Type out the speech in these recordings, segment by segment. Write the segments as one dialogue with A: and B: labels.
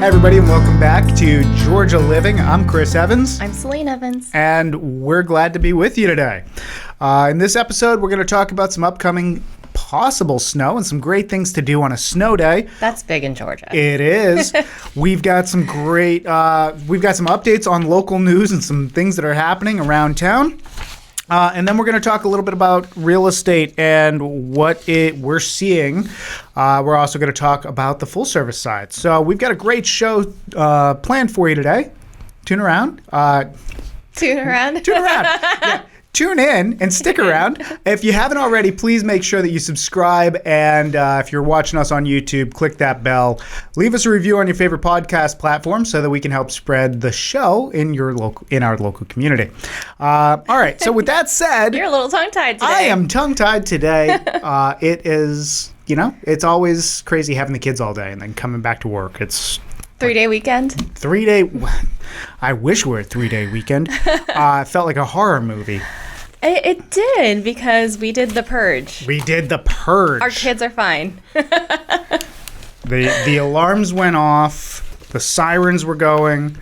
A: Hey everybody, and welcome back to Georgia Living. I'm Chris Evans.
B: I'm Celine Evans.
A: And we're glad to be with you today. In this episode, we're going to talk about some upcoming possible snow and some great things to do on a snow day.
B: That's big in Georgia.
A: It is. We've got some great, we've got some updates on local news and some things that are happening around town. And then we're going to talk a little bit about real estate and what we're seeing. We're also going to talk about the full service side. So we've got a great show planned for you today. Tune around.
B: Tune around?
A: Tune around. Yeah. Tune in and stick around. If you haven't already, please make sure that you subscribe. And if you're watching us on YouTube, click that bell. Leave us a review on your favorite podcast platform so that we can help spread the show in our local community. All right. So with that said,
B: You're a little tongue-tied today.
A: I am tongue-tied today. It is, it's always crazy having the kids all day and then coming back to work. It's
B: 3-day weekend.
A: 3-day. I wish we were a 3-day weekend. It felt like a horror movie.
B: It did, because we did the Purge.
A: We did the Purge.
B: Our kids are fine.
A: The alarms went off. The sirens were going.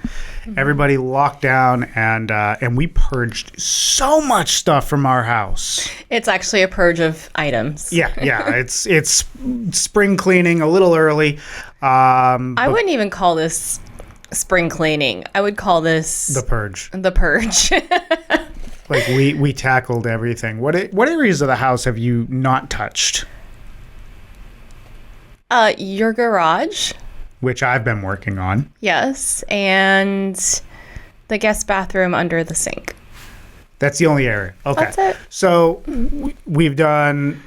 A: Everybody locked down, and we purged so much stuff from our house.
B: It's actually a purge of items.
A: Yeah. It's spring cleaning a little early.
B: I wouldn't even call this spring cleaning. I would call this
A: The Purge.
B: The Purge.
A: Like we tackled everything. What areas of the house have you not touched?
B: Your garage.
A: Which I've been working on.
B: Yes, and the guest bathroom under the sink.
A: That's the only area. Okay.
B: That's it.
A: So we've done,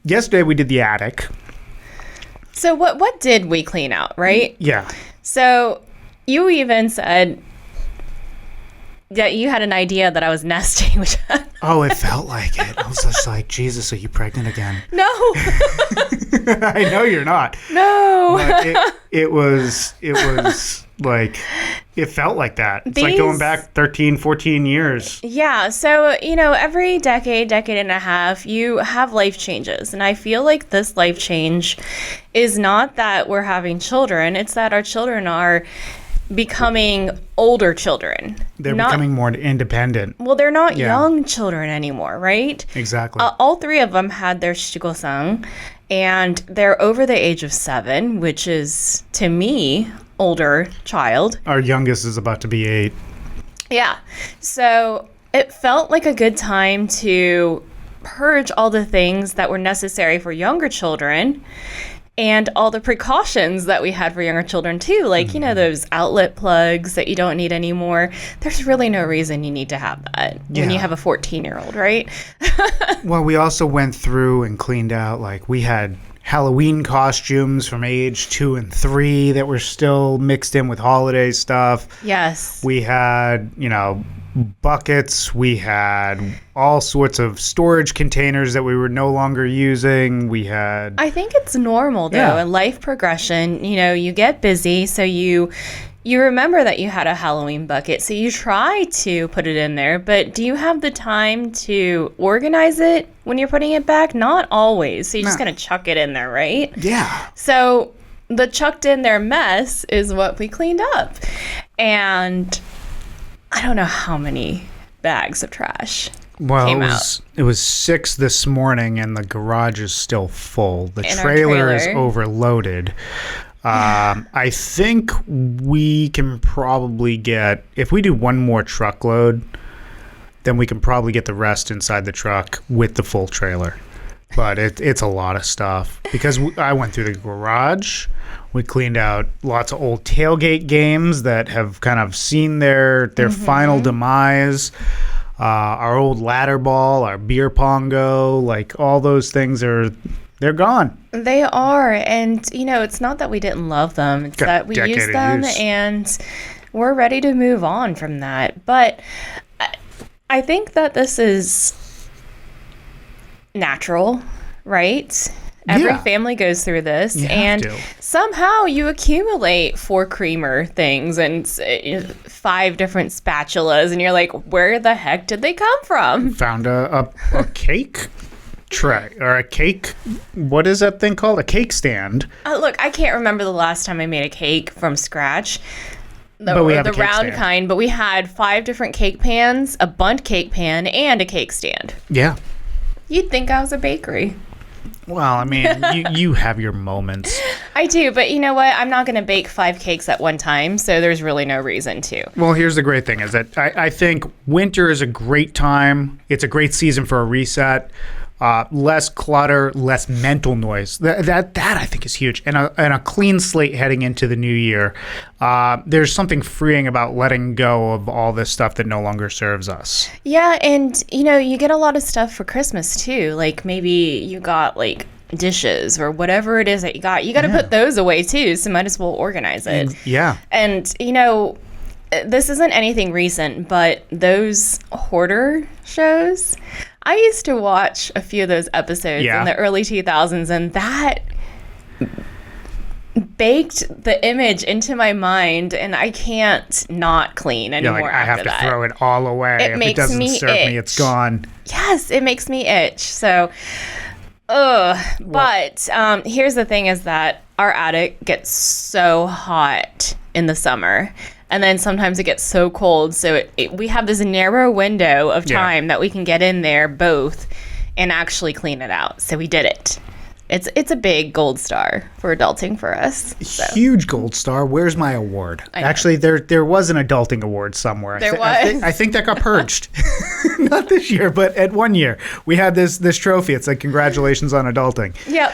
A: yesterday we did the attic.
B: So what did we clean out, right?
A: Yeah.
B: So you even said that you had an idea that I was nesting, which
A: Oh, it felt like it. I was just like, Jesus, are you pregnant again?
B: No.
A: I know you're not.
B: No.
A: But it was like, it felt like that. It's like going back 13, 14 years.
B: Yeah. So, every decade and a half, you have life changes. And I feel like this life change is not that we're having children. It's that our children are becoming older children.
A: They're becoming more independent.
B: Well, they're not young children anymore, right?
A: Exactly.
B: All three of them had their shigo-san, and they're over the age of 7, which is, to me, older child.
A: Our youngest is about to be 8.
B: Yeah. So it felt like a good time to purge all the things that were necessary for younger children and all the precautions that we had for younger children, too. Like, those outlet plugs that you don't need anymore. There's really no reason you need to have that when you have a 14-year-old, right?
A: Well, we also went through and cleaned out, like, we had Halloween costumes from age 2 and 3 that were still mixed in with holiday stuff.
B: Yes.
A: We had, buckets. We had all sorts of storage containers that we were no longer using. We had...
B: I think it's normal, though, in life progression. You get busy, so you remember that you had a Halloween bucket, so you try to put it in there, but do you have the time to organize it when you're putting it back? Not always. So you're just going to chuck it in there, right?
A: Yeah.
B: So the chucked in there mess is what we cleaned up. And I don't know how many bags of trash came out.
A: It was 6 this morning, and the garage is still full. The
B: And
A: trailer is overloaded. I think we can probably get, if we do one more truckload, then we can probably get the rest inside the truck with the full trailer. But it's a lot of stuff, because I went through the garage. We cleaned out lots of old tailgate games that have kind of seen their final demise. Our old ladder ball, our beer pongo, like all those things they're gone.
B: They are. And, it's not that we didn't love them. It's that we used them and we're ready to move on from that. But I think that this is natural, right? Every family goes through this, and somehow you accumulate 4 creamer things and 5 different spatulas, and you're like, where the heck did they come from?
A: Found a cake tray or a cake. What is that thing called? A cake stand.
B: Look, I can't remember the last time I made a cake from scratch.
A: But we have
B: the
A: a cake
B: round
A: stand.
B: kind, but we had 5 different cake pans, a bundt cake pan, and a cake stand.
A: Yeah.
B: You'd think I was a bakery.
A: Well, I mean, you have your moments.
B: I do, but you know what? I'm not going to bake 5 cakes at one time, so there's really no reason to.
A: Well, here's the great thing is that I think winter is a great time. It's a great season for a reset. Less clutter, less mental noise. That I think is huge. And a clean slate heading into the new year. There's something freeing about letting go of all this stuff that no longer serves us.
B: Yeah, and you get a lot of stuff for Christmas too. Like maybe you got like dishes or whatever it is that you got. You got to put those away too, so might as well organize it.
A: Yeah.
B: And this isn't anything recent, but those hoarder shows, I used to watch a few of those episodes in the early 2000s, and that baked the image into my mind, and I can't not clean anymore.
A: Like, I have to throw it all away. If it doesn't serve me, it's gone.
B: Yes, it makes me itch. So, but here's the thing is that our attic gets so hot in the summer. And then sometimes it gets so cold. So we have this narrow window of time that we can get in there both and actually clean it out. So we did it. It's a big gold star for adulting for us. So.
A: Huge gold star. Where's my award? Actually, there was an adulting award somewhere.
B: There was?
A: I think that got purged. Not this year, but at one year. We had this trophy. It's like, congratulations on adulting.
B: Yep.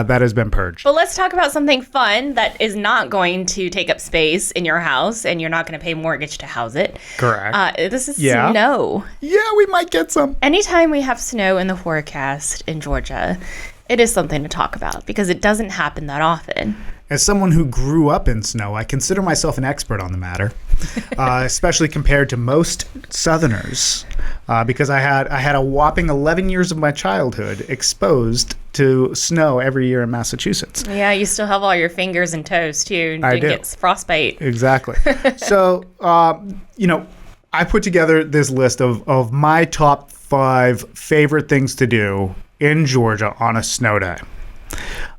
A: That has been purged.
B: But let's talk about something fun that is not going to take up space in your house, and you're not going to pay mortgage to house it.
A: Correct.
B: This is snow.
A: Yeah, we might get some.
B: Anytime we have snow in the forecast in Georgia, it is something to talk about because it doesn't happen that often.
A: As someone who grew up in snow, I consider myself an expert on the matter, especially compared to most Southerners, because I had a whopping 11 years of my childhood exposed to snow every year in Massachusetts.
B: Yeah, you still have all your fingers and toes too.
A: I do.
B: Get frostbite.
A: Exactly. So, I put together this list of my top 5 favorite things to do in Georgia on a snow day.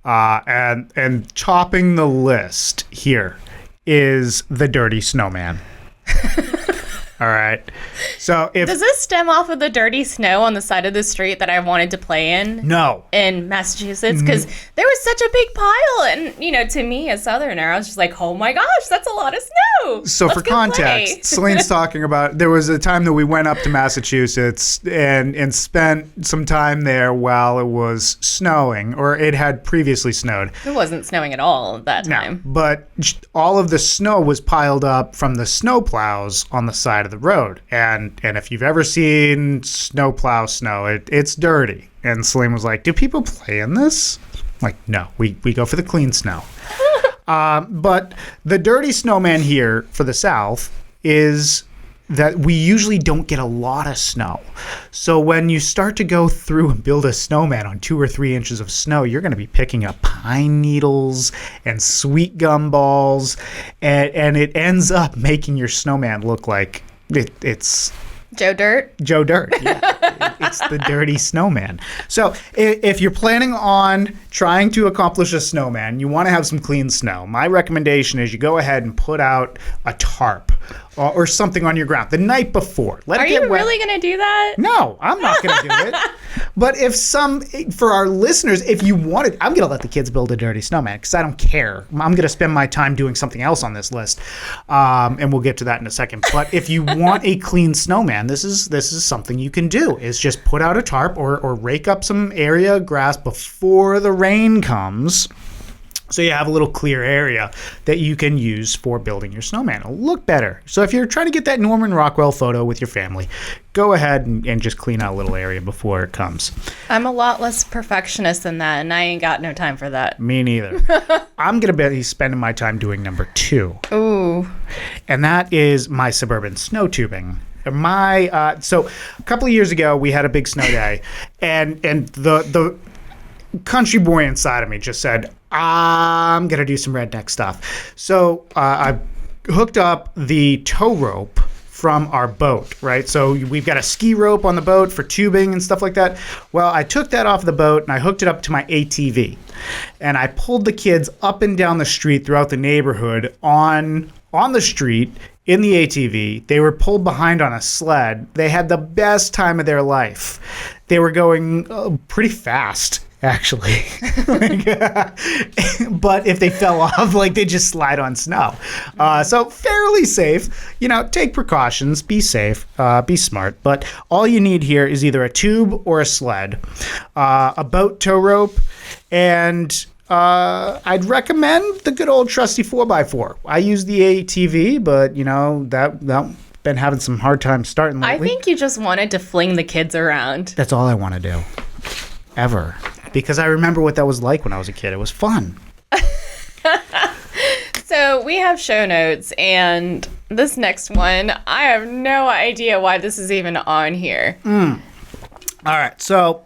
A: And topping the list here is the dirty snowman. All right. So
B: does this stem off of the dirty snow on the side of the street that I wanted to play in?
A: No.
B: In Massachusetts? Because there was such a big pile. And, to me, as Southerner, I was just like, oh my gosh, that's a lot of snow.
A: So
B: Let's
A: for
B: go
A: context,
B: play.
A: Celine's talking about, there was a time that we went up to Massachusetts and spent some time there while it was snowing, or it had previously snowed.
B: It wasn't snowing at all at that time.
A: No, but all of the snow was piled up from the snow plows on the side of the road. And if you've ever seen snowplow snow, it's dirty. And Celine was like, do people play in this? I'm like, no, we go for the clean snow. But the dirty snowman here for the South is that we usually don't get a lot of snow. So when you start to go through and build a snowman on 2 or 3 inches of snow, you're going to be picking up pine needles and sweet gum balls, and it ends up making your snowman look like it's
B: Joe Dirt?
A: Joe Dirt, yeah. It's the dirty snowman. So if you're planning on trying to accomplish a snowman, you want to have some clean snow. My recommendation is you go ahead and put out a tarp or something on your ground the night before.
B: Are you really going to do that?
A: No, I'm not going to do it. But for our listeners, if you wanted, I'm going to let the kids build a dirty snowman because I don't care. I'm going to spend my time doing something else on this list. And we'll get to that in a second. But if you want a clean snowman, this is something you can do, is just put out a tarp or rake up some area of grass before the rain comes. So you have a little clear area that you can use for building your snowman. It'll look better. So if you're trying to get that Norman Rockwell photo with your family, go ahead and just clean out a little area before it comes.
B: I'm a lot less perfectionist than that, and I ain't got no time for that.
A: Me neither. I'm going to be spending my time doing number 2.
B: Ooh.
A: And that is my Suburban snow tubing. So a couple of years ago, we had a big snow day, and the country boy inside of me just said, I'm going to do some redneck stuff. So I hooked up the tow rope from our boat, right? So we've got a ski rope on the boat for tubing and stuff like that. Well, I took that off the boat and I hooked it up to my ATV. And I pulled the kids up and down the street throughout the neighborhood on the street in the ATV. They were pulled behind on a sled. They had the best time of their life. They were going pretty fast, actually. But if they fell off, they just slide on snow. So fairly safe. Take precautions, be safe, be smart. But all you need here is either a tube or a sled, a boat tow rope, and I'd recommend the good old trusty 4x4. I use the ATV, but that been having some hard time starting lately.
B: I think you just wanted to fling the kids around.
A: That's all I want to do. Ever. Because I remember what that was like when I was a kid. It was fun.
B: So we have show notes, and this next one, I have no idea why this is even on here.
A: All right. So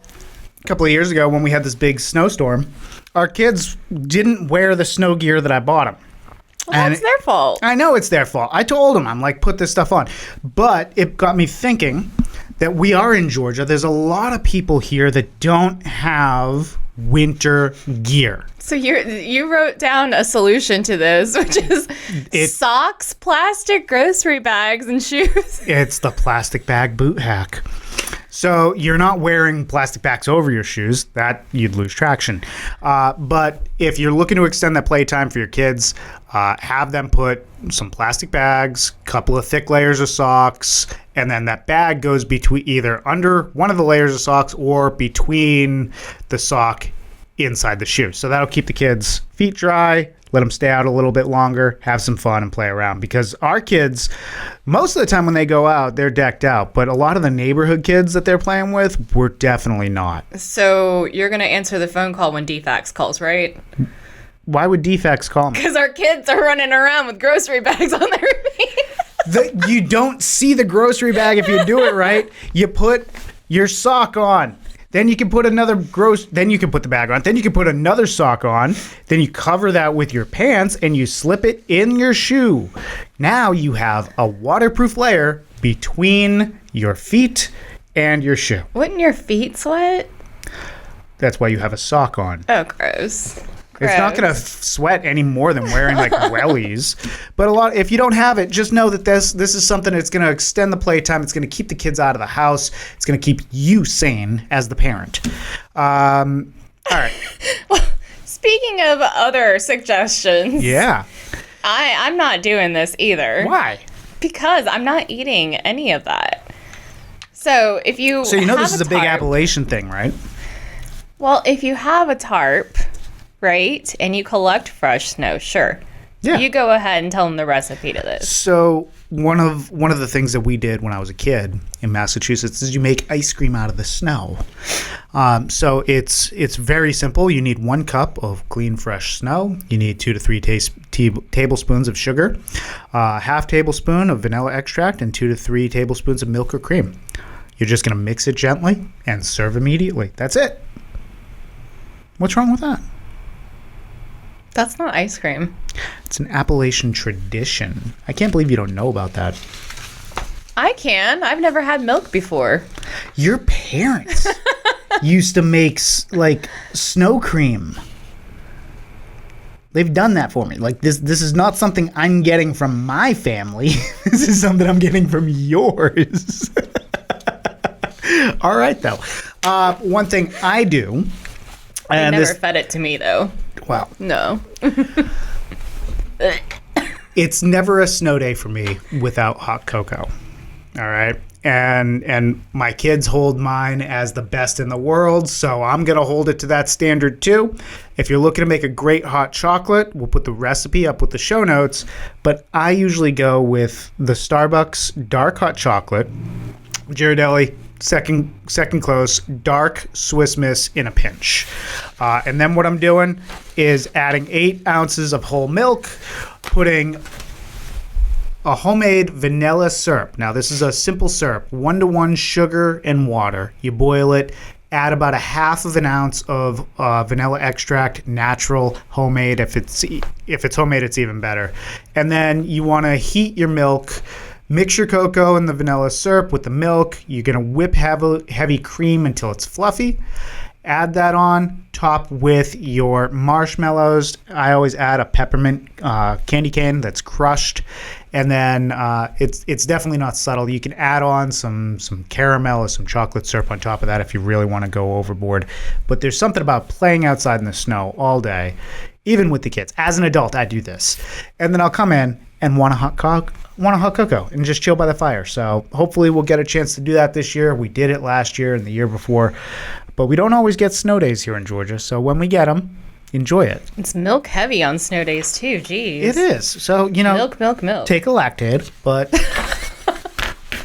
A: a couple of years ago when we had this big snowstorm, our kids didn't wear the snow gear that I bought them.
B: Well, that's their fault.
A: I know it's their fault. I told them, I'm like, put this stuff on. But it got me thinking that we are in Georgia. There's a lot of people here that don't have winter gear.
B: So you wrote down a solution to this, which is socks, plastic grocery bags, and shoes.
A: It's the plastic bag boot hack. So you're not wearing plastic bags over your shoes. That you'd lose traction. But if you're looking to extend that playtime for your kids, have them put some plastic bags, couple of thick layers of socks, and then that bag goes between either under one of the layers of socks or between the sock inside the shoe. So that'll keep the kids' feet dry, let them stay out a little bit longer, have some fun and play around. Because our kids, most of the time when they go out, they're decked out. But a lot of the neighborhood kids that they're playing with, were definitely not.
B: So you're going to answer the phone call when DFAX calls, right?
A: Why would DFAX call me?
B: Because our kids are running around with grocery bags on their feet.
A: You don't see the grocery bag if you do it right. You put your sock on. Then you can put then you can put the bag on. Then you can put another sock on. Then you cover that with your pants and you slip it in your shoe. Now you have a waterproof layer between your feet and your shoe.
B: Wouldn't your feet sweat?
A: That's why you have a sock on.
B: Oh, gross.
A: It's not going to sweat any more than wearing wellies. But if you don't have it, just know that this is something that's going to extend the playtime. It's going to keep the kids out of the house. It's going to keep you sane as the parent. All right.
B: Well, speaking of other suggestions.
A: Yeah.
B: I'm not doing this either.
A: Why?
B: Because I'm not eating any of that. So if you
A: So this is a big Appalachian thing, right?
B: Well, if you have a tarp, right, and you collect fresh snow, sure.
A: Yeah.
B: You go ahead and tell them the recipe to this.
A: So one of the things that we did when I was a kid in Massachusetts is you make ice cream out of the snow. So it's very simple. You need 1 cup of clean, fresh snow. You need 2 to 3 tablespoons of sugar, half tablespoon of vanilla extract, and 2 to 3 tablespoons of milk or cream. You're just going to mix it gently and serve immediately. That's it. What's wrong with that?
B: That's not ice cream.
A: It's an Appalachian tradition. I can't believe you don't know about that.
B: I can. I've never had milk before.
A: Your parents used to make snow cream. They've done that for me. This is not something I'm getting from my family. This is something I'm getting from yours. All right, though. One thing I do.
B: They never fed it to me, though.
A: Wow.
B: No.
A: It's never a snow day for me without hot cocoa. All right. And my kids hold mine as the best in the world, so I'm going to hold it to that standard too. If you're looking to make a great hot chocolate, we'll put the recipe up with the show notes, but I usually go with the Starbucks dark hot chocolate, Ghirardelli second close, dark Swiss Miss in a pinch. And then what I'm doing is adding 8 ounces of whole milk, putting a homemade vanilla syrup. Now, this is a simple syrup, 1-to-1 sugar and water. You boil it, add about 1/2 ounce of vanilla extract, natural, homemade. If it's homemade, it's even better. And then you want to heat your milk Mix your cocoa and the vanilla syrup with the milk. You're going to whip heavy cream until it's fluffy. Add that on, top with your marshmallows. I always add a peppermint candy cane that's crushed. And then it's definitely not subtle. You can add on some caramel or some chocolate syrup on top of that if you really want to go overboard. But there's something about playing outside in the snow all day, even with the kids. As an adult, I do this. And then I'll come in and want a hot cocoa and just chill by the fire. So hopefully we'll get a chance to do that this year. We did it last year and the year before. But we don't always get snow days here in Georgia. So when we get them, enjoy it.
B: It's milk heavy on snow days too. Geez.
A: It is. So,
B: milk.
A: Take a Lactaid, but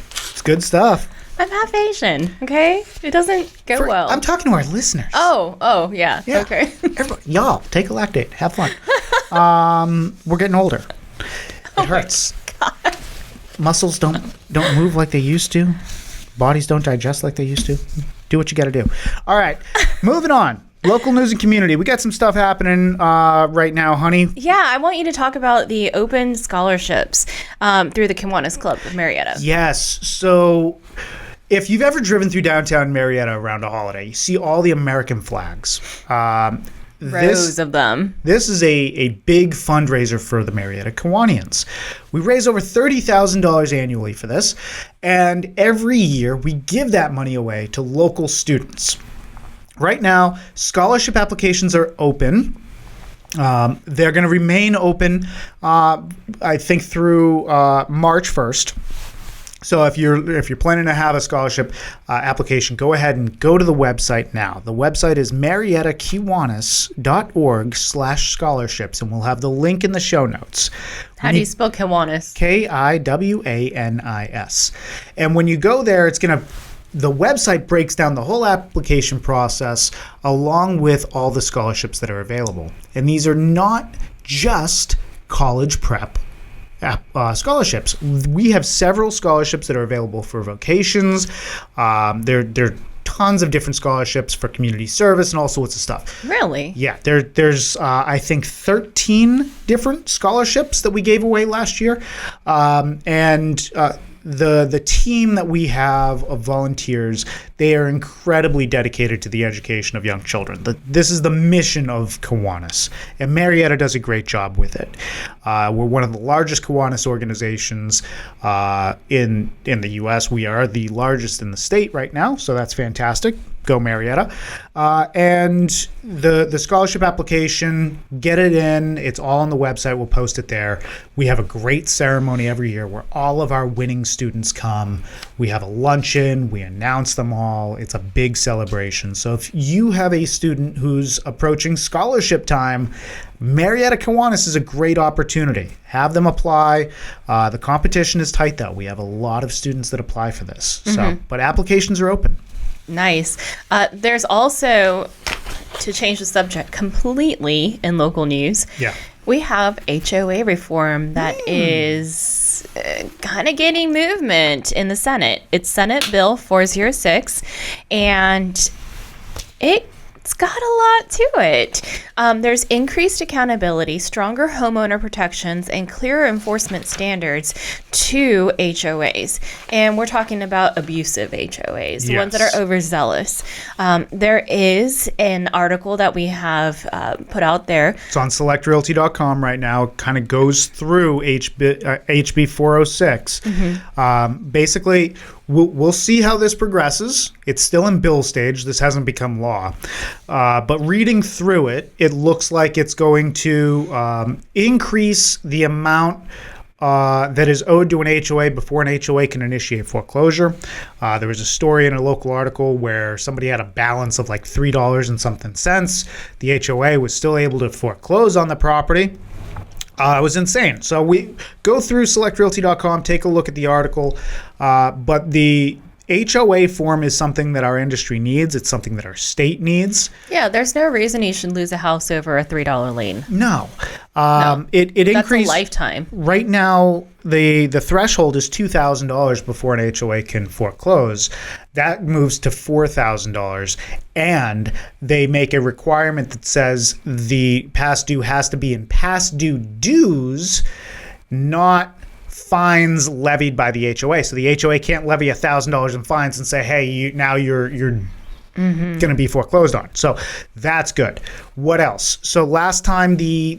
A: it's good stuff.
B: I'm half Asian, okay? It doesn't go well.
A: I'm talking to our listeners.
B: Oh, yeah. Okay.
A: Y'all, take a Lactaid. Have fun. We're getting older. It hurts.
B: God.
A: Muscles don't move like they used to. Bodies don't digest like they used to. Do what you got to do. All right, moving on. Local news and community. We got some stuff happening right now, honey.
B: Yeah, I want you to talk about the open scholarships through the Kiwanis Club of Marietta.
A: Yes. So if you've ever driven through downtown Marietta around a holiday, you see all the American flags.
B: Rows of them.
A: This is a big fundraiser for the Marietta Kiwanians. We raise over $30,000 annually for this, and every year we give that money away to local students. Right now, scholarship applications are open. They're going to remain open, I think, through March 1st. So if you're planning to have a scholarship application, go ahead and go to the website now. The website is mariettakiwanis.org/scholarships, and we'll have the link in the show notes.
B: How do you spell Kiwanis?
A: Kiwanis. And when you go there, the website breaks down the whole application process along with all the scholarships that are available. And these are not just college prep scholarships. We have several scholarships that are available for vocations. There are tons of different scholarships for community service and all sorts of stuff.
B: Really?
A: Yeah. There's I think 13 different scholarships that we gave away last year. The team that we have of volunteers, they are incredibly dedicated to the education of young children. This is the mission of Kiwanis, and Marietta does a great job with it. We're one of the largest Kiwanis organizations in the U.S. We are the largest in the state right now, so that's fantastic. Go Marietta. And the scholarship application, get it in. It's all on the website. We'll post it there. We have a great ceremony every year where all of our winning students come. We have a luncheon. We announce them all. It's a big celebration. So if you have a student who's approaching scholarship time, Marietta Kiwanis is a great opportunity. Have them apply. The competition is tight, though. We have a lot of students that apply for this. But applications are open.
B: Nice. There's also, to change the subject completely in local news, we have HOA reform that is kind of gaining movement in the Senate. It's Senate Bill 406, and it's got a lot to it. There's increased accountability, stronger homeowner protections, and clearer enforcement standards to HOAs. And we're talking about abusive HOAs, the ones that are overzealous. There is an article that we have put out there.
A: It's on selectrealty.com right now. It kind of goes through HB 406. Basically, we'll see how this progresses. It's still in bill stage. This hasn't become law. But reading through it, it looks like it's going to increase the amount that is owed to an HOA before an HOA can initiate foreclosure. There was a story in a local article where somebody had a balance of like $3 and something cents. The HOA was still able to foreclose on the property. It was insane. So we go through selectrealty.com, take a look at the article. But the HOA form is something that our industry needs. It's something that our state needs.
B: Yeah, there's no reason you should lose a house over a $3 lien.
A: No. It
B: That's
A: increased.
B: a lifetime.
A: Right now, the threshold is $2,000 before an HOA can foreclose. That moves to $4,000. And they make a requirement that says the past due has to be in past due dues, not fines levied by the HOA. So the HOA can't levy $1,000 in fines and say, hey, you're going to be foreclosed on. So that's good. What else? So last time the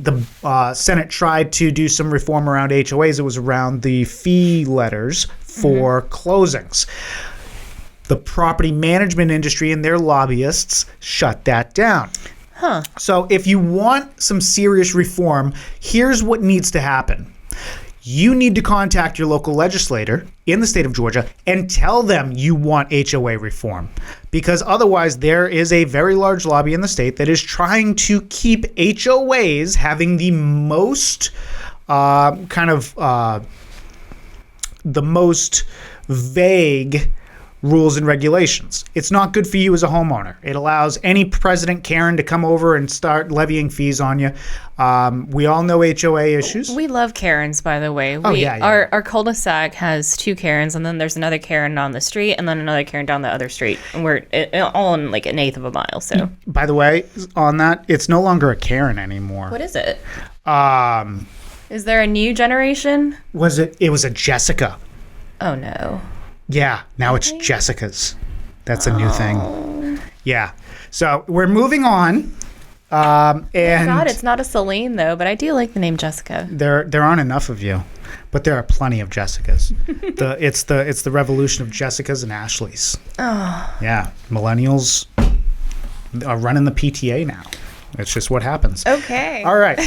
A: Senate tried to do some reform around HOAs, it was around the fee letters for closings. The property management industry and their lobbyists shut that down.
B: Huh.
A: So if you want some serious reform, here's what needs to happen. You need to contact your local legislator in the state of Georgia and tell them you want HOA reform, because otherwise there is a very large lobby in the state that is trying to keep HOAs having the most the most vague rules and regulations. It's not good for you as a homeowner. It allows any President Karen to come over and start levying fees on you. We all know HOA issues.
B: We love Karens, by the way.
A: Yeah.
B: Our cul-de-sac has 2 Karens, and then there's another Karen on the street, and then another Karen down the other street. And we're all in like 1/8 of a mile. So,
A: by the way, on that, it's no longer a Karen anymore.
B: what is it? Is there a new generation?
A: It was a Jessica.
B: Oh no.
A: Yeah, now it's Jessica's. That's a new thing. Yeah. So we're moving on. And
B: God, it's not a Celine though, but I do like the name Jessica.
A: there aren't enough of you, but there are plenty of Jessicas. It's the revolution of Jessicas and Ashleys.
B: Oh.
A: Yeah, millennials are running the PTA now. It's just what happens.
B: Okay.
A: All right.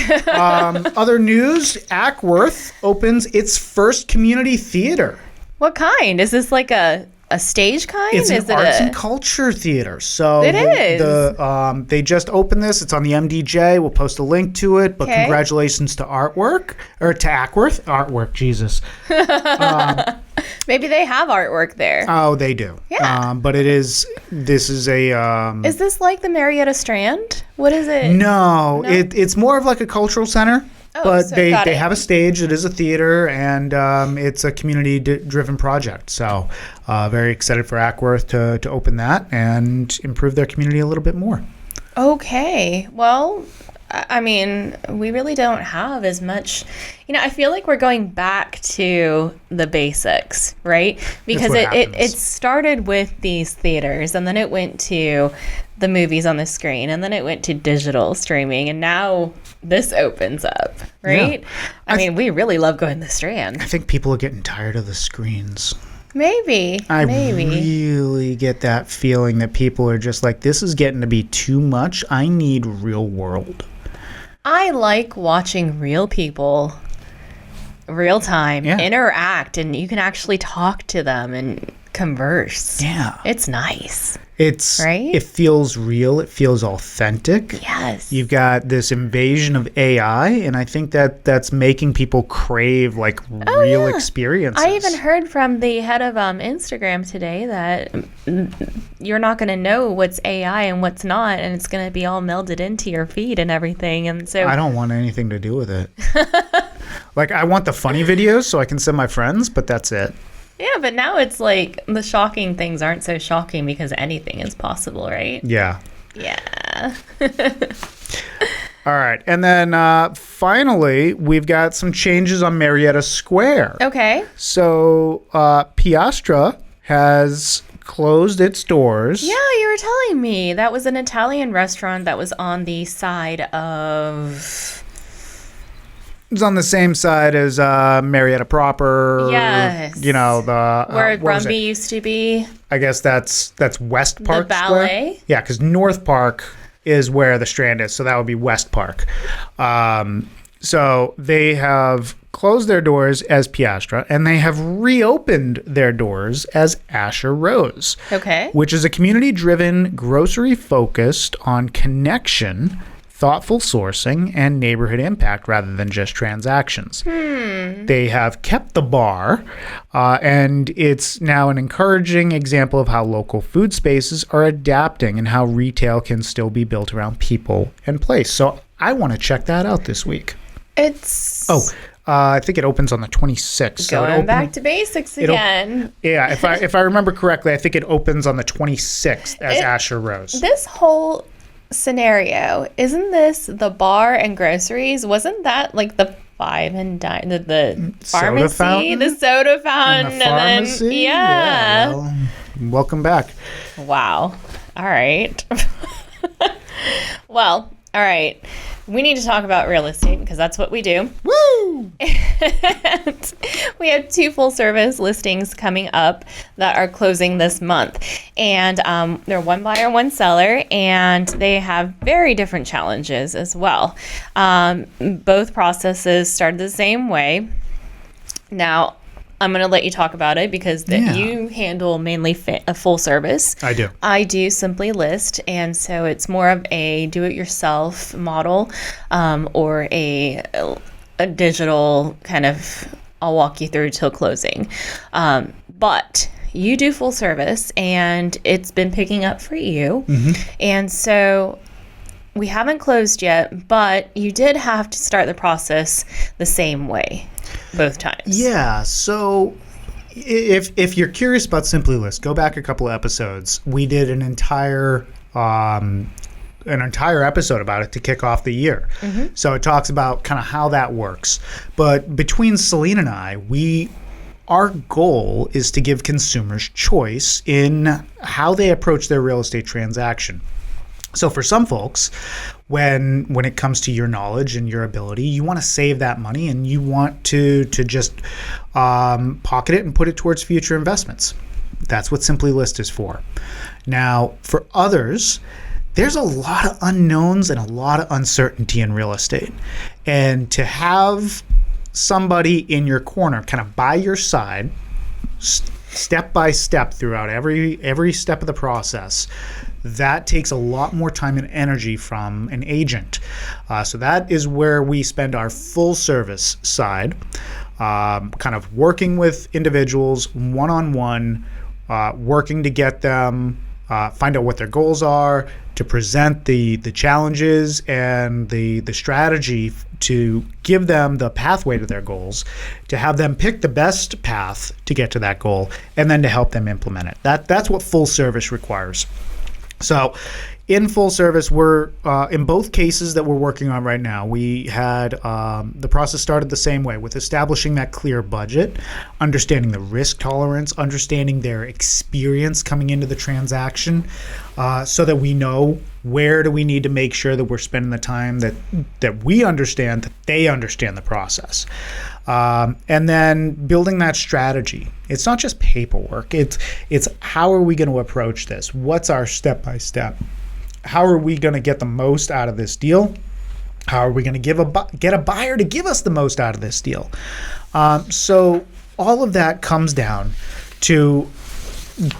A: Other news: Acworth opens its first community theater.
B: What kind? Is this like a stage kind?
A: It's
B: is
A: an arts
B: it
A: and culture theater. So
B: It is.
A: They just opened this. It's on the MDJ. We'll post a link to it. But
B: Okay.
A: congratulations to Artwork or to Acworth. Artwork, Jesus.
B: Maybe they have artwork there.
A: Oh, they do.
B: Yeah.
A: But this is a.
B: Is this like the Marietta Strand? What is it?
A: No, it's more of like a cultural center.
B: Oh,
A: But
B: so
A: they
B: got it.
A: have a stage. It is a theater, and it's a community-driven project. So very excited for Acworth to open that and improve their community a little bit more.
B: Okay. Well, I mean, we really don't have as much. I feel like we're going back to the basics, right? Because
A: what
B: it
A: happens.
B: started with these theaters, and then it went to the movies on the screen, and then it went to digital streaming, and now this opens up, right?
A: Yeah.
B: I mean, we really love going to the Strand.
A: I think people are getting tired of the screens.
B: Maybe.
A: I
B: maybe.
A: really get that feeling that people are just like, this is getting to be too much. I need real world.
B: I like watching real people, real time, interact, and you can actually talk to them and converse.
A: Yeah.
B: It's nice.
A: Right? It feels real. It feels authentic.
B: Yes.
A: You've got this invasion of AI, and I think that's making people crave like real experiences.
B: I even heard from the head of Instagram today that you're not going to know what's AI and what's not, and it's going to be all melded into your feed and everything. And so
A: I don't want anything to do with it. Like, I want the funny videos so I can send my friends, but that's it.
B: yeah, but now it's like the shocking things aren't so shocking because anything is possible, right?
A: Yeah.
B: Yeah.
A: All right. And then finally, we've got some changes on Marietta Square.
B: Okay.
A: So Piastra has closed its doors.
B: Yeah, you were telling me that was an Italian restaurant that was on the side of.
A: It's on the same side as Marietta proper.
B: Yes.
A: You know, the
B: Where
A: what was
B: Brumby
A: it?
B: used to be.
A: I guess that's West Park
B: The
A: Square.
B: ballet?
A: Yeah, because North Park is where the Strand is, so that would be West Park. So they have closed their doors as Piastra, and they have reopened their doors as Asher Rose.
B: Okay.
A: Which is a community-driven grocery focused on connection, thoughtful sourcing, and neighborhood impact rather than just transactions. They have kept the bar, and it's now an encouraging example of how local food spaces are adapting and how retail can still be built around people and place. So I want to check that out this week.
B: It's
A: I think it opens on the 26th.
B: going back to basics again.
A: Yeah, if I remember correctly, I think it opens on the 26th as Asher Rose.
B: This whole scenario, isn't this the bar and groceries? Wasn't that like the five and dine, the
A: Soda
B: pharmacy,
A: fountain?
B: the soda fountain,
A: And the pharmacy?
B: then yeah.
A: Well, welcome back.
B: Wow. All right. Well, all right. We need to talk about real estate because that's what we do.
A: Woo!
B: And we have 2 full service listings coming up that are closing this month. And they're one buyer, one seller, and they have very different challenges as well. Both processes started the same way. Now, I'm going to let you talk about it because you handle mainly a full service.
A: I do.
B: I do Simply List, and so it's more of a do-it-yourself model or a digital kind of, I'll walk you through till closing. But you do full service, and it's been picking up for you. Mm-hmm. And so we haven't closed yet, but you did have to start the process the same way both times.
A: Yeah, so if you're curious about Simply List, go back a couple of episodes. We did an entire episode about it to kick off the year. Mm-hmm. So it talks about kind of how that works. But between Celine and I, our goal is to give consumers choice in how they approach their real estate transaction. So for some folks, when it comes to your knowledge and your ability, you want to save that money and you want to just pocket it and put it towards future investments. That's what Simply List is for. Now, for others, there's a lot of unknowns and a lot of uncertainty in real estate. And to have somebody in your corner, kind of by your side, step by step throughout every step of the process, that takes a lot more time and energy from an agent. So that is where we spend our full service side, kind of working with individuals one-on-one, working to get them, find out what their goals are, to present the challenges and the strategy to give them the pathway to their goals, to have them pick the best path to get to that goal, and then to help them implement it. That's what full service requires. So in full service, we're in both cases that we're working on right now, we had the process started the same way with establishing that clear budget, understanding the risk tolerance, understanding their experience coming into the transaction, so that we know where do we need to make sure that we're spending the time that we understand, that they understand the process. And then building that strategy. It's not just paperwork. It's how are we going to approach this? What's our step-by-step? How are we going to get the most out of this deal? How are we going to get a buyer to give us the most out of this deal? So all of that comes down to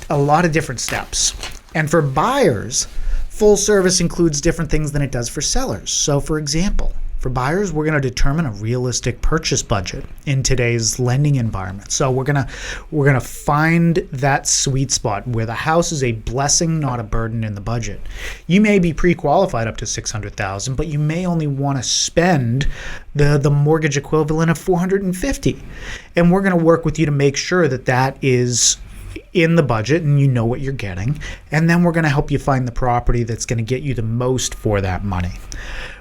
A: a lot of different steps. And for buyers, full service includes different things than it does for sellers. So for example, for buyers, we're going to determine a realistic purchase budget in today's lending environment. So we're going to find that sweet spot where the house is a blessing, not a burden in the budget. You may be pre-qualified up to $600,000, but you may only want to spend the mortgage equivalent of $450,000. And we're going to work with you to make sure that is in the budget and you know what you're getting. And then we're going to help you find the property that's going to get you the most for that money.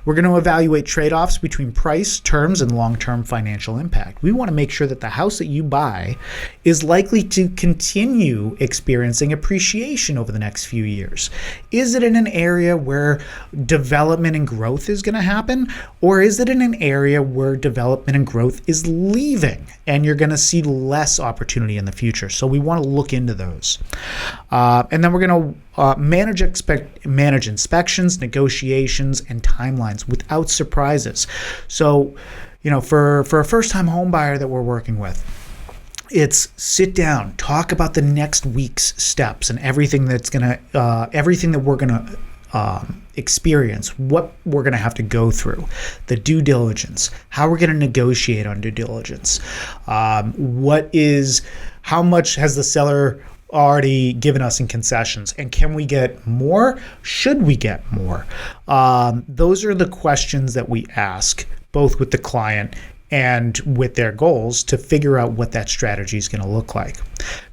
A: We're going to evaluate trade-offs between price, terms, and long-term financial impact. We want to make sure that the house that you buy is likely to continue experiencing appreciation over the next few years. Is it in an area where development and growth is going to happen? Or is it in an area where development and growth is leaving and you're going to see less opportunity in the future? So we want to look into those. And then we're going to manage inspections, negotiations, and timelines without surprises. So, for a first-time home buyer that we're working with, it's sit down, talk about the next week's steps and everything that we're gonna experience, what we're gonna have to go through, the due diligence, how we're gonna negotiate on due diligence, how much has the seller already given us in concessions, and can we get more? Should we get more? Those are the questions that we ask both with the client and with their goals to figure out what that strategy is going to look like.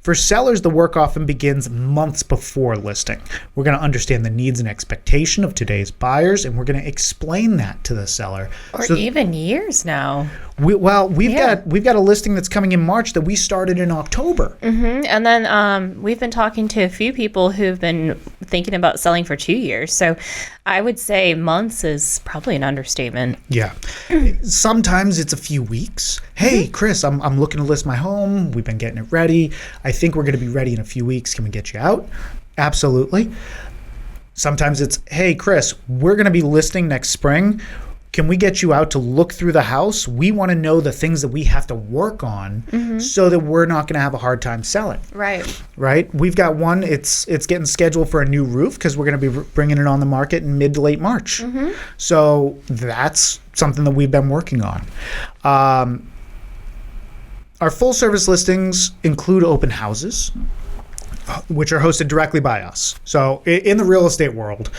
A: For sellers, the work often begins months before listing. We're going to understand the needs and expectation of today's buyers, and we're going to explain that to the seller.
B: Or even years now.
A: We've got a listing that's coming in March that we started in October.
B: Mm-hmm. And then we've been talking to a few people who've been thinking about selling for 2 years. So I would say months is probably an understatement.
A: Yeah. Sometimes it's a few weeks. Hey, Chris, I'm looking to list my home. We've been getting it ready. I think we're going to be ready in a few weeks. Can we get you out? Absolutely. Sometimes it's, hey, Chris, we're going to be listing next spring. Can we get you out to look through the house? We want to know the things that we have to work on so that we're not going to have a hard time selling. Right? We've got one, it's getting scheduled for a new roof because we're going to be bringing it on the market in mid to late March. So that's something that we've been working on. Our full service listings include open houses, which are hosted directly by us. So in the real estate world,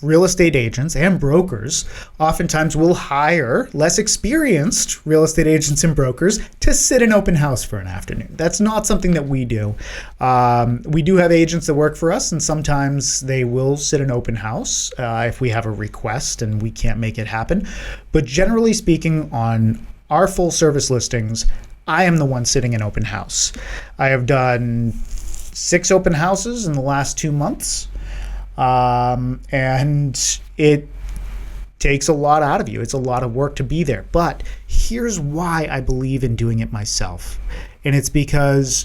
A: real estate agents and brokers oftentimes will hire less experienced real estate agents and brokers to sit an open house for an afternoon. That's not something that we do. We do have agents that work for us, and sometimes they will sit an open house if we have a request and we can't make it happen. But generally speaking, on our full service listings, I am the one sitting an open house. I have done 6 open houses in the last 2 months. And it takes a lot out of you. It's a lot of work to be there. But here's why I believe in doing it myself. And it's because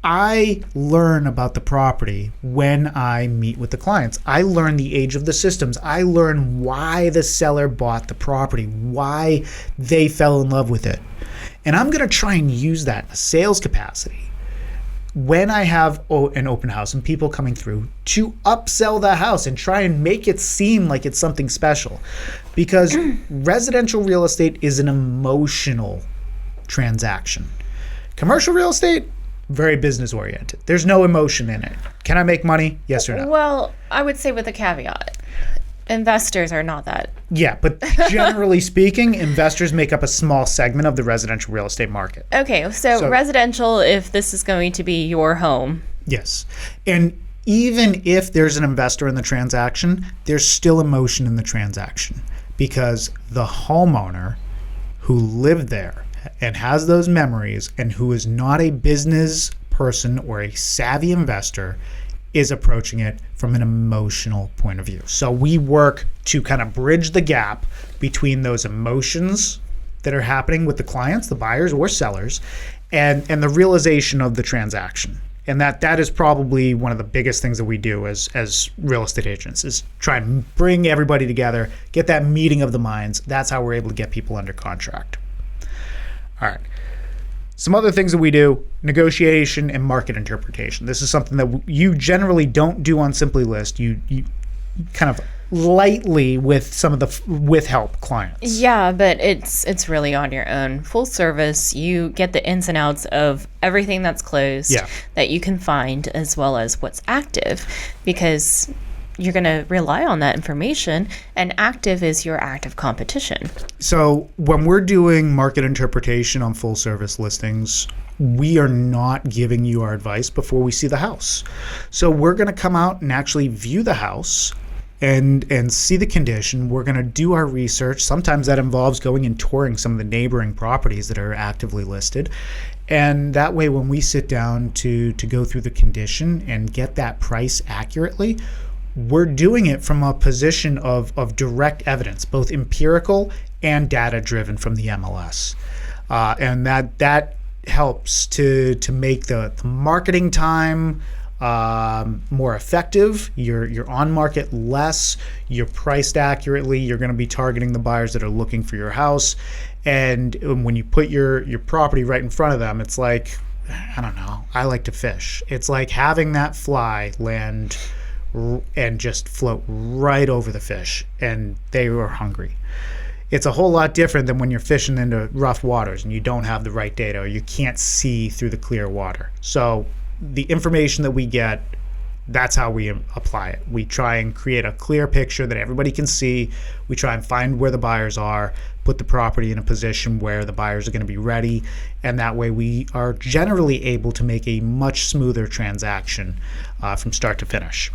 A: I learn about the property when I meet with the clients. I learn the age of the systems. I learn why the seller bought the property, why they fell in love with it. And I'm going to try and use that in a sales capacity when I have an open house and people coming through to upsell the house and try and make it seem like it's something special. Because residential real estate is an emotional transaction. Commercial real estate, very business oriented. There's no emotion in it. Can I make money? Yes or no?
B: Well, I would say with a caveat. Investors are not that.
A: Yeah, but generally speaking, investors make up a small segment of the residential real estate market.
B: Okay, so residential, if this is going to be your home.
A: Yes. And even if there's an investor in the transaction, there's still emotion in the transaction because the homeowner who lived there and has those memories and who is not a business person or a savvy investor is approaching it from an emotional point of view. So we work to kind of bridge the gap between those emotions that are happening with the clients, the buyers or sellers, and the realization of the transaction. And that is probably one of the biggest things that we do as real estate agents is try and bring everybody together, get that meeting of the minds. That's how we're able to get people under contract. All right. Some other things that we do, negotiation and market interpretation. This is something that you generally don't do on Simply List. You kind of lightly with help clients.
B: Yeah, but it's really on your own. Full service, you get the ins and outs of everything that's closed that you can find as well as what's active because you're going to rely on that information, and active is your active competition.
A: So when we're doing market interpretation on full service listings, we are not giving you our advice before we see the house. So we're going to come out and actually view the house and see the condition. We're going to do our research. Sometimes that involves going and touring some of the neighboring properties that are actively listed. And that way, when we sit down to go through the condition and get that price accurately, we're doing it from a position of direct evidence, both empirical and data driven from the MLS. And that helps to make the marketing time more effective. You're on market less, you're priced accurately, you're going to be targeting the buyers that are looking for your house. And when you put your property right in front of them, it's like, I don't know, I like to fish. It's like having that fly land and just float right over the fish, and they were hungry. It's a whole lot different than when you're fishing into rough waters and you don't have the right data or you can't see through the clear water. So the information that we get That's how we apply it. We try and create a clear picture that everybody can see. We try and find where the buyers are, put the property in a position where the buyers are going to be ready, and that way we are generally able to make a much smoother transaction from start to finish.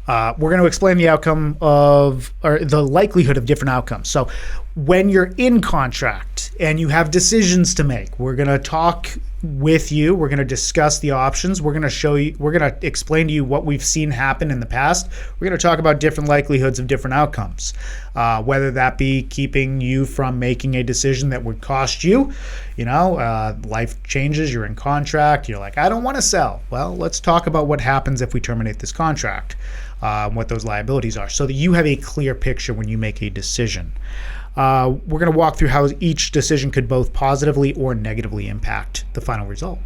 A: We're going to explain the outcome of, or the likelihood of different outcomes. So when you're in contract and you have decisions to make, we're going to talk with you. We're going to discuss the options. We're going to show you, we're going to explain to you what we've seen happen in the past. We're going to talk about different likelihoods of different outcomes, whether that be keeping you from making a decision that would cost you. Life changes, you're in contract, you're like, I don't want to sell. Well, let's talk about what happens if we terminate this contract, what those liabilities are, so that you have a clear picture when you make a decision. We're going to walk through how each decision could both positively or negatively impact the final result.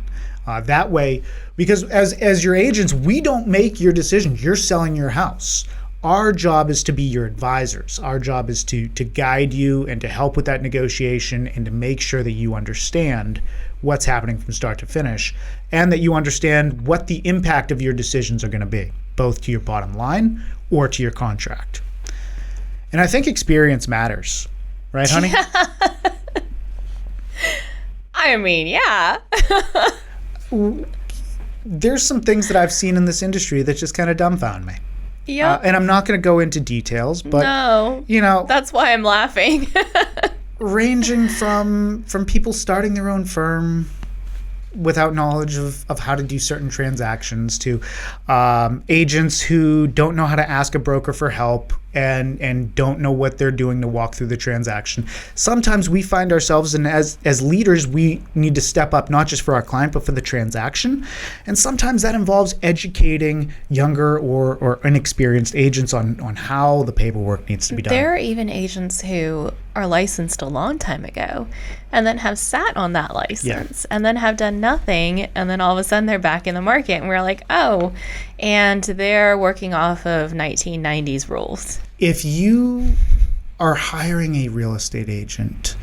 A: That way, because as your agents, we don't make your decisions. You're selling your house. Our job is to be your advisors. Our job is to guide you and to help with that negotiation and to make sure that you understand what's happening from start to finish and that you understand what the impact of your decisions are going to be, both to your bottom line or to your contract. And I think experience matters. Right, honey?
B: I mean, yeah.
A: There's some things that I've seen in this industry that just kind of dumbfound me.
B: Yeah.
A: And I'm not going to go into details, but
B: no, that's why I'm laughing.
A: Ranging from people starting their own firm without knowledge of how to do certain transactions to agents who don't know how to ask a broker for help and don't know what they're doing to walk through the transaction. Sometimes we find ourselves, and as leaders, we need to step up not just for our client, but for the transaction. And sometimes that involves educating younger or inexperienced agents on how the paperwork needs to be done.
B: There are even agents who are licensed a long time ago and then have sat on that license and then have done nothing, and then all of a sudden they're back in the market and we're like, oh, and they're working off of 1990s rules.
A: If you are hiring a real estate agent,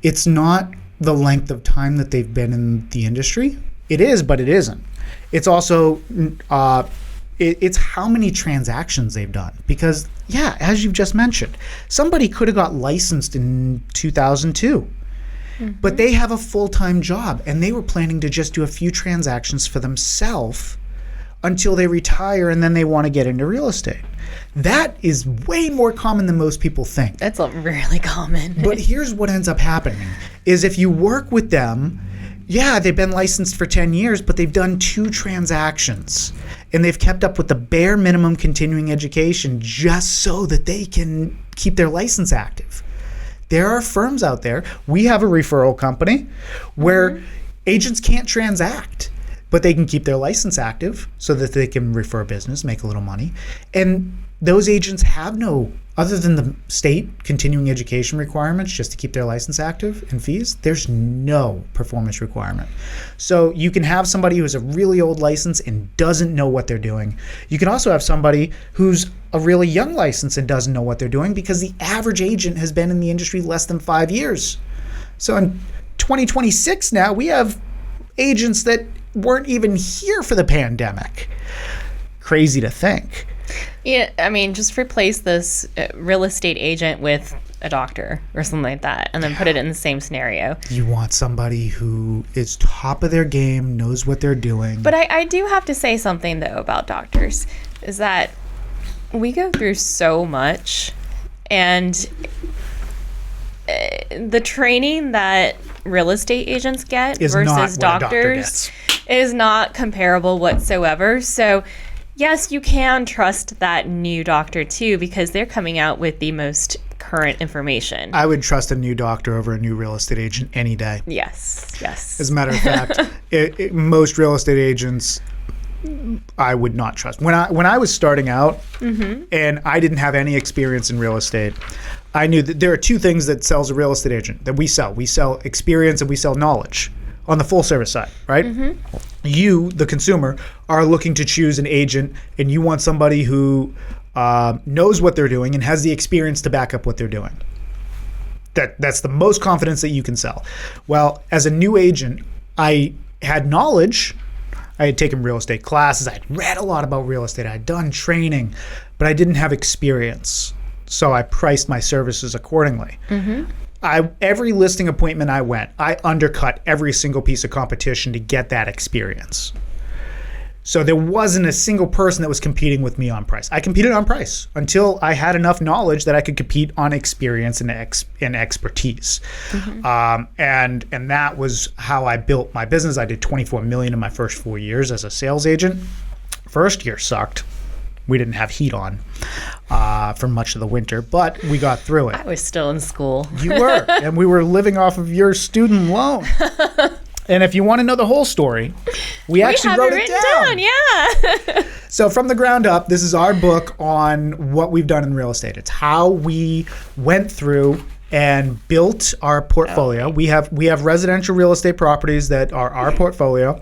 A: it's not the length of time that they've been in the industry. It is, but it isn't. It's also it's how many transactions they've done. Because, yeah, as you've just mentioned, somebody could have got licensed in 2002. But they have a full-time job, and they were planning to just do a few transactions for themselves until they retire, and then they want to get into real estate. That is way more common than most people think.
B: That's really common.
A: But here's what ends up happening, is if you work with them, yeah, they've been licensed for 10 years, but they've done 2 transactions, and they've kept up with the bare minimum continuing education just so that they can keep their license active. There are firms out there. We have a referral company where agents can't transact, but they can keep their license active so that they can refer business, make a little money. And those agents have no, other than the state continuing education requirements just to keep their license active and fees, there's no performance requirement. So you can have somebody who has a really old license and doesn't know what they're doing. You can also have somebody who's a really young license and doesn't know what they're doing because the average agent has been in the industry less than 5 years. So in 2026 now, we have agents that weren't even here for the pandemic. Crazy to think.
B: Yeah, I mean, just replace this real estate agent with a doctor or something like that, and then put it in the same scenario.
A: You want somebody who is top of their game, knows what they're doing.
B: But I do have to say something, though, about doctors, is that we go through so much, and the training that real estate agents get versus doctors is not comparable whatsoever. So yes, you can trust that new doctor too, because they're coming out with the most current information.
A: I would trust a new doctor over a new real estate agent any day.
B: Yes.
A: As a matter of fact, most real estate agents I would not trust. When I was starting out and I didn't have any experience in real estate, I knew that there are 2 things that sells a real estate agent that we sell. We sell experience and we sell knowledge on the full service side, right? You, the consumer, are looking to choose an agent, and you want somebody who knows what they're doing and has the experience to back up what they're doing. That's the most confidence that you can sell. Well, as a new agent, I had knowledge. I had taken real estate classes. I had read a lot about real estate. I had done training, but I didn't have experience. So I priced my services accordingly. Every listing appointment I went, I undercut every single piece of competition to get that experience. So there wasn't a single person that was competing with me on price. I competed on price until I had enough knowledge that I could compete on experience and expertise. And that was how I built my business. I did $24 million in my first 4 years as a sales agent. First year sucked. We didn't have heat on for much of the winter, but we got through it.
B: I was still in school.
A: You were, and we were living off of your student loan. And if you want to know the whole story, we actually wrote it down.
B: Yeah.
A: So from the ground up, this is our book on what we've done in real estate. It's how we went through and built our portfolio. We have residential real estate properties that are our portfolio.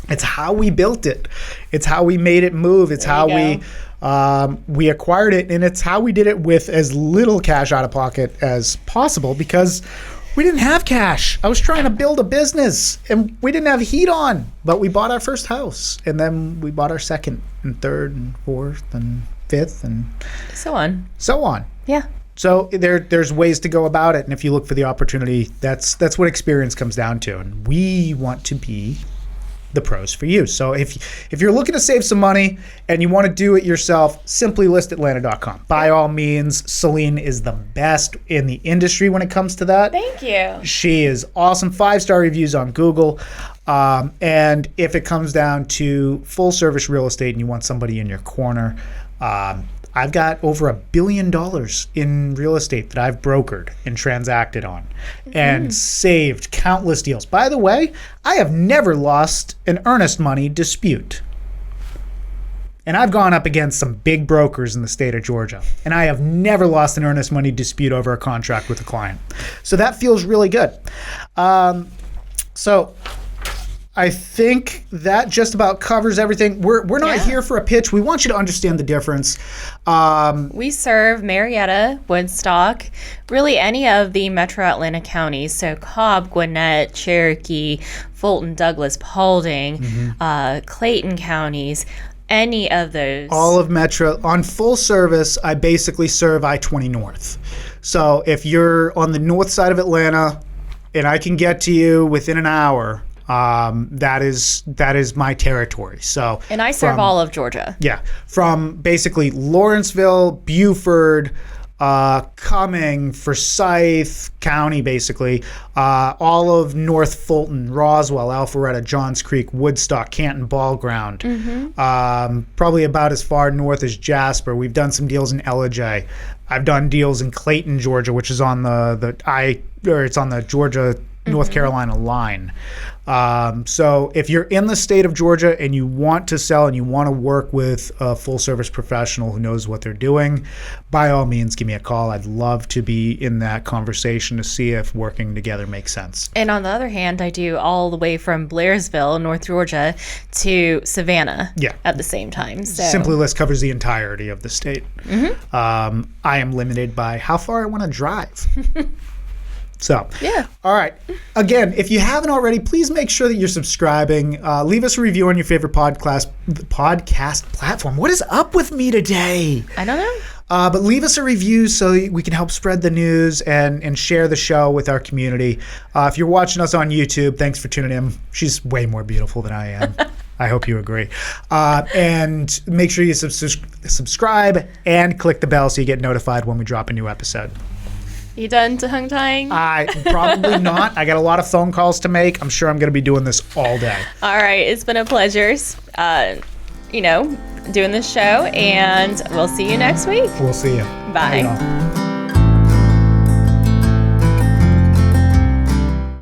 A: It's how we built it. It's how we made it move. It's how we acquired it, and it's how we did it with as little cash out of pocket as possible because we didn't have cash. I was trying to build a business, and we didn't have heat on. But we bought our first house, and then we bought our second and third and fourth and fifth and
B: so on.
A: Yeah. So there's ways to go about it, and if you look for the opportunity, that's what experience comes down to. And we want to be the pros for you. So if you're looking to save some money and you want to do it yourself, simplylistatlanta.com. By all means, Celine is the best in the industry when it comes to that.
B: Thank you.
A: She is awesome. 5-star reviews on Google. And if it comes down to full service real estate and you want somebody in your corner, I've got over $1 billion in real estate that I've brokered and transacted on and saved countless deals. By the way, I have never lost an earnest money dispute. And I've gone up against some big brokers in the state of Georgia, and I have never lost an earnest money dispute over a contract with a client. So that feels really good. So I think that just about covers everything. We're not here for a pitch. We want you to understand the difference.
B: We serve Marietta, Woodstock, really any of the metro Atlanta counties. So Cobb, Gwinnett, Cherokee, Fulton, Douglas, Paulding, Clayton counties, any of those.
A: All of metro. On full service, I basically serve I-20 North. So if you're on the north side of Atlanta and I can get to you within an hour, that is my territory. So,
B: and I serve all of Georgia.
A: Yeah, from basically Lawrenceville, Buford, Cumming, Forsyth County, basically, all of North Fulton, Roswell, Alpharetta, Johns Creek, Woodstock, Canton, Ball Ground, probably about as far north as Jasper. We've done some deals in Ellijay. I've done deals in Clayton, Georgia, which is on it's on the Georgia North Carolina line. So if you're in the state of Georgia and you want to sell and you want to work with a full service professional who knows what they're doing, by all means, give me a call. I'd love to be in that conversation to see if working together makes sense.
B: And on the other hand, I do all the way from Blairsville, North Georgia, to Savannah at the same time. So
A: Simply List covers the entirety of the state. I am limited by how far I want to drive. So, all right. Again, if you haven't already, please make sure that you're subscribing. Leave us a review on your favorite podcast platform. What is up with me today?
B: I don't know.
A: But leave us a review so we can help spread the news and share the show with our community. If you're watching us on YouTube, thanks for tuning in. She's way more beautiful than I am. I hope you agree. And make sure you subscribe and click the bell so you get notified when we drop a new episode.
B: You done tongue tying?
A: Probably not. I got a lot of phone calls to make. I'm sure I'm going to be doing this all day.
B: All right. It's been a pleasure, doing this show, and we'll see you next week.
A: We'll see you.
B: Bye.